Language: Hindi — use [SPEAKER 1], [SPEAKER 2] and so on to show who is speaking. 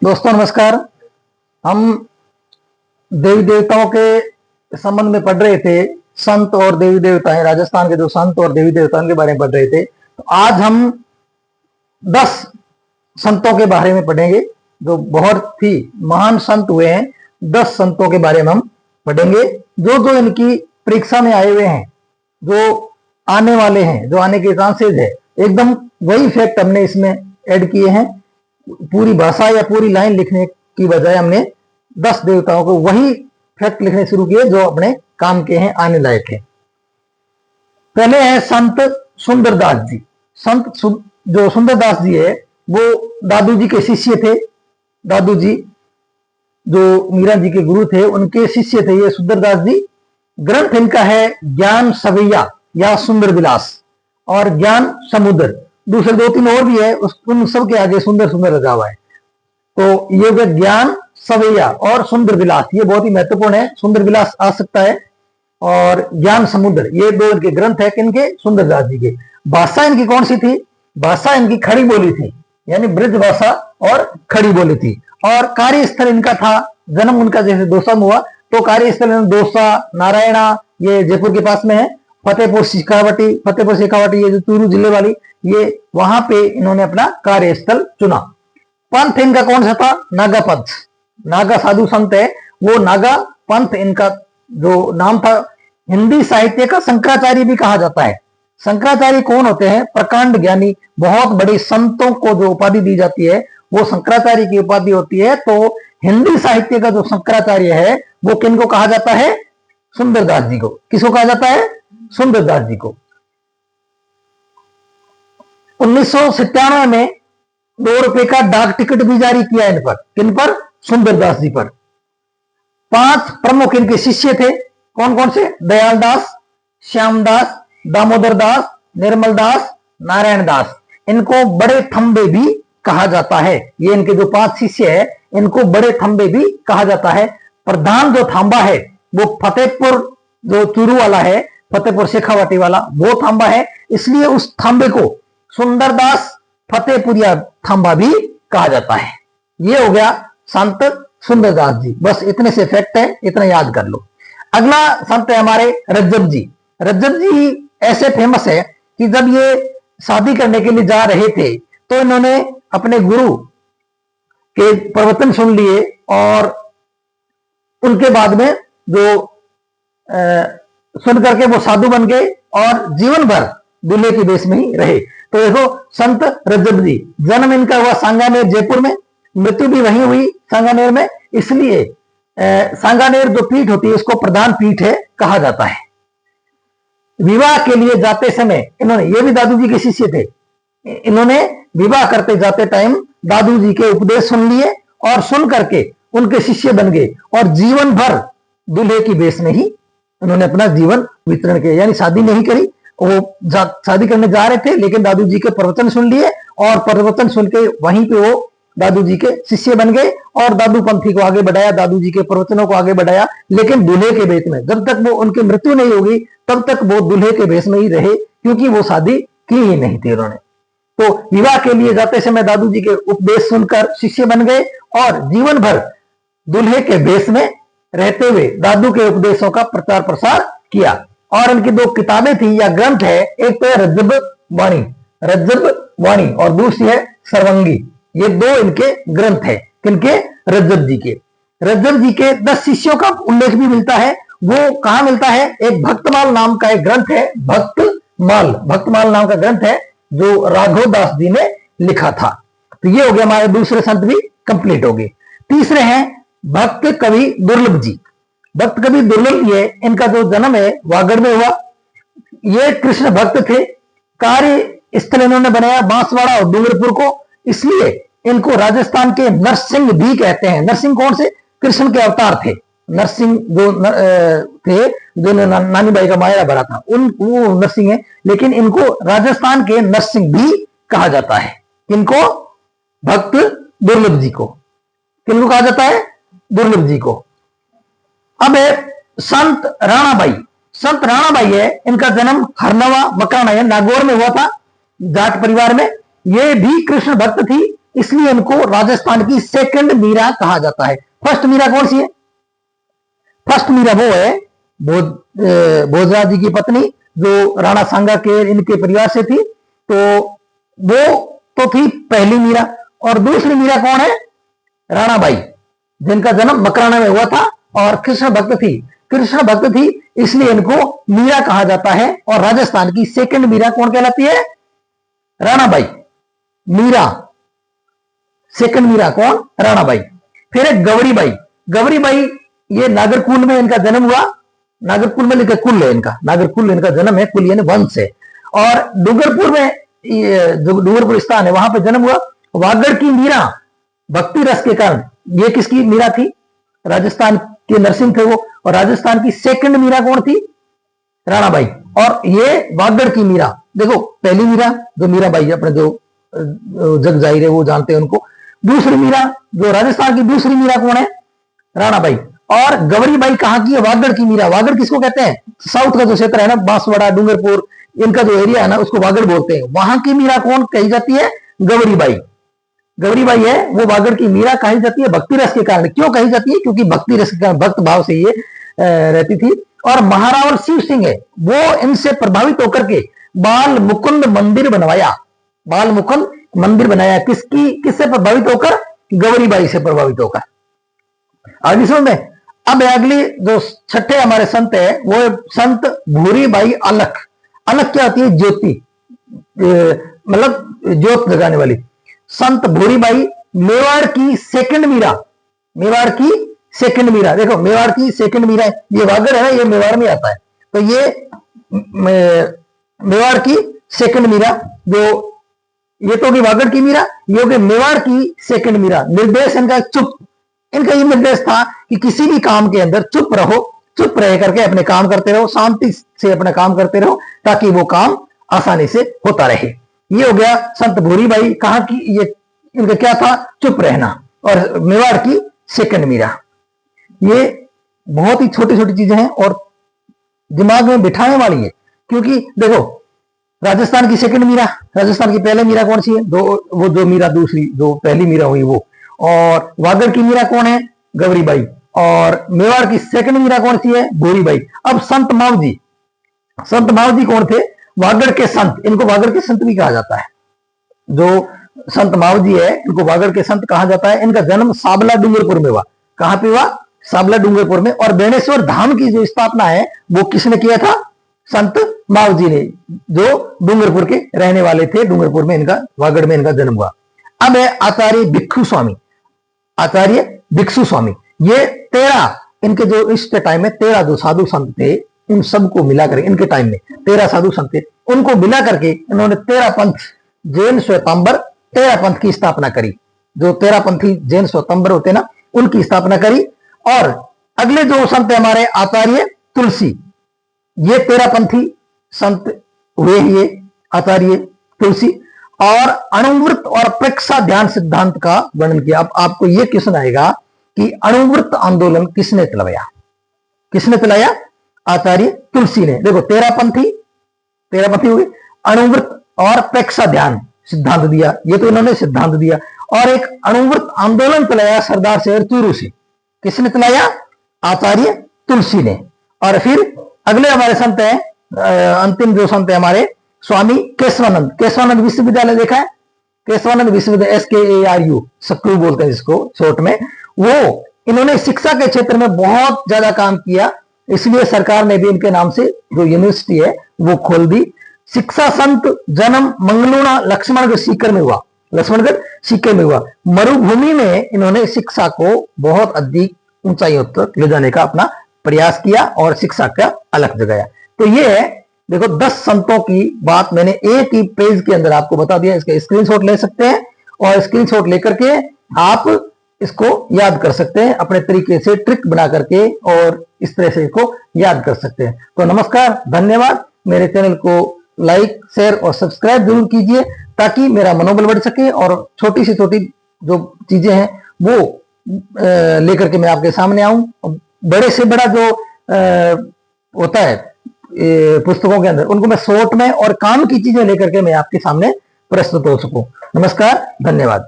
[SPEAKER 1] दोस्तों नमस्कार। हम देवी देवताओं के संबंध में पढ़ रहे थे। संत और देवी देवता हैं, राजस्थान के जो संत और देवी देवताओं के बारे में पढ़ रहे थे। तो आज हम 10 संतों के बारे में पढ़ेंगे जो बहुत ही महान संत हुए हैं। 10 संतों के बारे में हम पढ़ेंगे जो जो इनकी परीक्षा में आए हुए हैं, जो आने वाले हैं, जो आने के चांसेस है। एकदम वही फैक्ट हमने इसमें ऐड किए हैं। पूरी भाषा या पूरी लाइन लिखने की बजाय हमने 10 देवताओं को वही फैक्ट लिखने शुरू किए जो अपने काम के हैं, आने लायक है। पहले है संत सुंदरदास जी। संत जो सुंदरदास जी है वो दादू जी के शिष्य थे। दादू जी जो मीरा जी के गुरु थे उनके शिष्य थे ये सुंदरदास जी। ग्रंथ इनका है ज्ञान सवैया या सुंदर विलास और ज्ञान समुद्र। दूसरे 2-3 और भी है, उन सब के आगे सुंदर सुंदर लगा हुआ है। तो ये ज्ञान सवैया और सुंदर विलास ये बहुत ही महत्वपूर्ण है। सुंदर विलास आ सकता है और ज्ञान समुद्र ये 2 इनके ग्रंथ है। किनके? सुंदरदास जी के। भाषा इनकी कौन सी थी? भाषा इनकी खड़ी बोली थी, यानी ब्रज भाषा और खड़ी बोली थी। और कार्यस्थल इनका था, जन्म उनका जैसे दौसा में हुआ तो कार्यस्थल दौसा, नारायणा ये जयपुर के पास में है। फतेहपुर शेखावाटी ये जो चूरू जिले वाली ये वहां पे इन्होंने अपना कार्यस्थल चुना। पंथ इनका कौन सा था? नागा पंथ। नागा साधु संत है वो नागा पंथ इनका जो नाम था। हिंदी साहित्य का शंकराचार्य भी कहा जाता है। शंकराचार्य कौन होते हैं? प्रकांड ज्ञानी। बहुत बड़े संतों को जो उपाधि दी जाती है वो शंकराचार्य की उपाधि होती है। तो हिंदी साहित्य का जो शंकराचार्य है वो किनको कहा जाता है? सुंदरदास जी को। किसको कहा जाता है? सुंदरदास जी को। 1997 में 2 रुपए का डाक टिकट भी जारी किया इन पर। किन पर? सुंदरदास जी पर। 5 प्रमुख इनके शिष्य थे। कौन कौन से? दयाल दास, श्यामदास, दामोदर दास, निर्मल दास, नारायण दास। इनको बड़े थंबे भी कहा जाता है। ये इनके जो 5 शिष्य है इनको बड़े थंबे भी कहा जाता है। प्रधान जो थांबा है वो फतेहपुर जो चूरू वाला है, फतेहपुर शेखावाटी वाला वो थांबा है, इसलिए उस थांबे को सुंदरदास फतेहपुरिया थांबा भी कहा जाता है। ये हो गया संत सुंदरदास जी। बस इतने से फैक्ट है, इतना याद कर लो। अगला संत है हमारे रज्जब जी। रज्जब जी ऐसे फेमस है कि जब ये शादी करने के लिए जा रहे थे तो इन्होंने अपने गुरु के प्रवचन सुन लिए और उनके बाद में जो सुन करके वो साधु बन गए और जीवन भर दूल्हे के वेश में ही रहे। तो देखो संत रज्जब जी, जन्म इनका हुआ सांगानेर जयपुर में, मृत्यु भी वहीं हुई सांगानेर में। इसलिए सांगानेर जो पीठ होती है इसको प्रधान पीठ है कहा जाता है। विवाह के लिए जाते समय इन्होंने, ये भी दादू जी के शिष्य थे, इन्होंने विवाह करते जाते टाइम दादू जी के उपदेश सुन लिए और सुन करके उनके शिष्य बन गए और जीवन भर दूल्हे की वेश में ही उन्होंने अपना जीवन वितरण किया। यानी शादी नहीं करी, वो शादी करने जा रहे थे लेकिन दादू जी के प्रवचन सुन लिए और प्रवचन सुन के वहीं पे वो दादू जी के शिष्य बन गए और दादू पंथी को आगे बढ़ाया, दादू जी के प्रवचनों को आगे बढ़ाया। लेकिन दूल्हे के वेश में, जब तक वो उनकी मृत्यु नहीं होगी तब तक वो दूल्हे के वेश में ही रहे, क्योंकि वो शादी की ही नहीं थी उन्होंने। तो विवाह के लिए जाते समय दादू जी के उपदेश सुनकर शिष्य बन गए और जीवन भर दूल्हे के वेश में रहते हुए दादू के उपदेशों का प्रचार प्रसार किया। और इनकी 2 किताबें थी या ग्रंथ है, एक तो है रज्जब वाणी और दूसरी है सर्वंगी। ये 2 इनके ग्रंथ है। किनके? रज्जब जी के। रज्जब जी के 10 शिष्यों का उल्लेख भी मिलता है। वो कहां मिलता है? एक भक्तमाल नाम का एक ग्रंथ है, भक्तमाल नाम का ग्रंथ है जो राघव दास जी ने लिखा था। तो ये हो गया, हमारे दूसरे संत भी कंप्लीट हो गए। तीसरे हैं भक्त कवि दुर्लभ जी। भक्त कवि दुर्लभ ये, इनका जो जन्म है वागड़ में हुआ। ये कृष्ण भक्त थे। कार्य स्थल इन्होंने बनाया बांसवाड़ा और डूंगरपुर को, इसलिए इनको राजस्थान के नरसिंह भी कहते हैं। नरसिंह कौन से? कृष्ण के अवतार थे। नरसिंह जो थे जो नानी बाई का मायरा भरा था, वो नरसिंह है, लेकिन इनको राजस्थान के नरसिंह भी कहा जाता है। किनको? भक्त दुर्लभ जी को। किनको कहा जाता है? दुर्लभ जी को। अब है संत राणाबाई। संत राणाबाई है, इनका जन्म हरनवा मकराना नागौर में हुआ था, जाट परिवार में। ये भी कृष्ण भक्त थी इसलिए इनको राजस्थान की सेकंड मीरा कहा जाता है। फर्स्ट मीरा कौन सी है? फर्स्ट मीरा वो है भोजराज जी की पत्नी जो राणा सांगा के इनके परिवार से थी, तो वो तो थी पहली मीरा। और दूसरी मीरा कौन है? राणाबाई, जिनका जन्म मकराना में हुआ था और कृष्ण भक्त थी। कृष्ण भक्त थी इसलिए इनको मीरा कहा जाता है। और राजस्थान की सेकंड मीरा कौन कहलाती है? राणाबाई। मीरा सेकंड मीरा कौन? राणाबाई। फिर है गौरीबाई। गौरीबाई ये नागरकुल में इनका जन्म हुआ। नागरकुल में लिखा कुल है इनका, नागरकुल इनका जन्म है, कुल यानी वंश है। और डूंगरपुर में जो डूंगरपुर स्थान है वहां पे जन्म हुआ। वागड़ की मीरा भक्ति रस के कारण, ये किसकी मीरा थी? राजस्थान के नरसिंह थे वो। और राजस्थान की सेकंड मीरा कौन थी? राणाबाई। और ये वागड़ की मीरा, देखो पहली मीरा जो मीराबाई अपने जो जग जाहिर है वो जानते हैं उनको। दूसरी मीरा जो राजस्थान की दूसरी मीरा कौन है? राणाबाई। और गौरीबाई कहां की है? वागड़ की मीरा। वागड़ किसको कहते हैं? साउथ का जो क्षेत्र है ना, बांसवाड़ा, डूंगरपुर, इनका जो एरिया है ना उसको वागड़ बोलते हैं। वहां की मीरा कौन कही जाती है? गौरीबाई। गौरीबाई है वो वागड़ की मीरा कही जाती है भक्ति रस के कारण। क्यों कही जाती है? क्योंकि भक्ति रस के कारण, भक्त भाव से ये रहती थी। और महारावल शिव सिंह है वो इनसे प्रभावित होकर के बाल मुकुंद मंदिर बनवाया। बाल मुकुंद मंदिर बनाया किससे प्रभावित होकर? गौरीबाई से प्रभावित होकर। आगे समझ में। अब अगली जो छठे हमारे संत है वो है संत भूरीबाई अलख। अलख क्या होती है? ज्योति, मतलब ज्योत जगाने वाली। संत भूरीबाई मेवाड़ की सेकंड मीरा। मेवाड़ की सेकंड मीरा, देखो मेवाड़ की सेकंड मीरा, ये वागड़ है ना, ये मेवाड़ में आता है। तो ये मेवाड़ की सेकंड मीरा, जो ये तो होगी वागड़ की मीरा, ये होगी मेवाड़ की सेकंड मीरा। निर्देश इनका चुप। इनका ये निर्देश था कि किसी भी काम के अंदर चुप रहो, चुप रह करके अपने काम करते रहो, शांति से अपना काम करते रहो, ताकि वो काम आसानी से होता रहे। ये हो गया संत भूरीबाई। कहां की ये? इनका क्या था? चुप रहना। और मेवाड़ की सेकंड मीरा। ये बहुत ही छोटी छोटी चीजें हैं और दिमाग में बिठाने वाली है। क्योंकि देखो राजस्थान की सेकंड मीरा, राजस्थान की पहले मीरा कौन सी है? वो जो मीरा दूसरी जो पहली मीरा हुई वो। और वागड़ की मीरा कौन है? गौरीबाई। और मेवाड़ की सेकंड मीरा कौन सी है? भूरीबाई। अब संत मावजी, संत मावजी कौन थे? वागड़ के संत। इनको वागड़ के संत भी कहा जाता है। जो संत मावजी है इनको वागड़ के संत कहा जाता है। इनका जन्म साबला डूंगरपुर में हुआ। कहां पे हुआ? साबला डूंगरपुर में। और बेणेश्वर धाम की जो स्थापना है वो किसने किया था? संत मावजी ने, जो डूंगरपुर के रहने वाले थे। डूंगरपुर में इनका, वागड़ में इनका जन्म हुआ। अब है आचार्य भिक्षु स्वामी। आचार्य भिक्षु स्वामी, ये 13 इनके जो इसके टाइम में 13 जो साधु संत थे उन सबको मिलाकर, इनके टाइम में 13 साधु संत थे, उनको मिला करके इन्होंने 13 पंथ, जैन श्वेतांबर 13 पंथ की स्थापना करी। जो 13 पंथी जैन श्वेतांबर होते ना, उनकी स्थापना करी। और अगले जो संत है हमारे आचार्य तुलसी, ये 13 पंथी संत हुए। ये आचार्य तुलसी। और अणुवृत्त और प्रेक्षा ध्यान सिद्धांत का वर्णन किया। अब आपको यह क्वेश्चन आएगा कि अणुवृत्त आंदोलन किसने चलाया? किसने चलाया? आचार्य तुलसी ने। देखो 13 पंथी हो गए। अणुवृत्त और प्रेक्षा ध्यान सिद्धांत दिया, ये तो इन्होंने सिद्धांत दिया। और एक अणुवृत्त आंदोलन चलाया सरदार शहर चूरू से। किसने चलाया? आचार्य तुलसी ने। और फिर अगले हमारे संत हैं, अंतिम जो संत है हमारे स्वामी केशवानंद। केशवानंद विश्वविद्यालय देखा है? केशवानंद विश्वविद्यालय, SKARU, सक्रू बोलते हैं जिसको शॉर्ट में। वो इन्होंने शिक्षा के क्षेत्र में बहुत ज्यादा काम किया, इसलिए सरकार ने भी इनके नाम से जो यूनिवर्सिटी है वो खोल दी। शिक्षा संत जन्म मंगलूना लक्ष्मणगढ़ सीकर में हुआ। लक्ष्मणगढ़ सीकर में हुआ। मरुभूमि में इन्होंने शिक्षा को बहुत अधिक ऊंचाइयों तक ले जाने का अपना प्रयास किया और शिक्षा का अलख जगाया। तो ये है, देखो 10 संतों की बात मैंने एक ही पेज के अंदर आपको बता दिया। इसका स्क्रीनशॉट ले सकते हैं और स्क्रीनशॉट लेकर के आप इसको याद कर सकते हैं अपने तरीके से, ट्रिक बना करके, और इस तरह से इसको याद कर सकते हैं। तो नमस्कार, धन्यवाद। मेरे चैनल को लाइक, शेयर और सब्सक्राइब जरूर कीजिए ताकि मेरा मनोबल बढ़ सके और छोटी से छोटी जो चीजें हैं वो लेकर के मैं आपके सामने आऊं। बड़े से बड़ा जो होता है पुस्तकों के अंदर, उनको मैं शॉर्ट में और काम की चीजें लेकर के मैं आपके सामने प्रस्तुत हो सकूं। नमस्कार, धन्यवाद।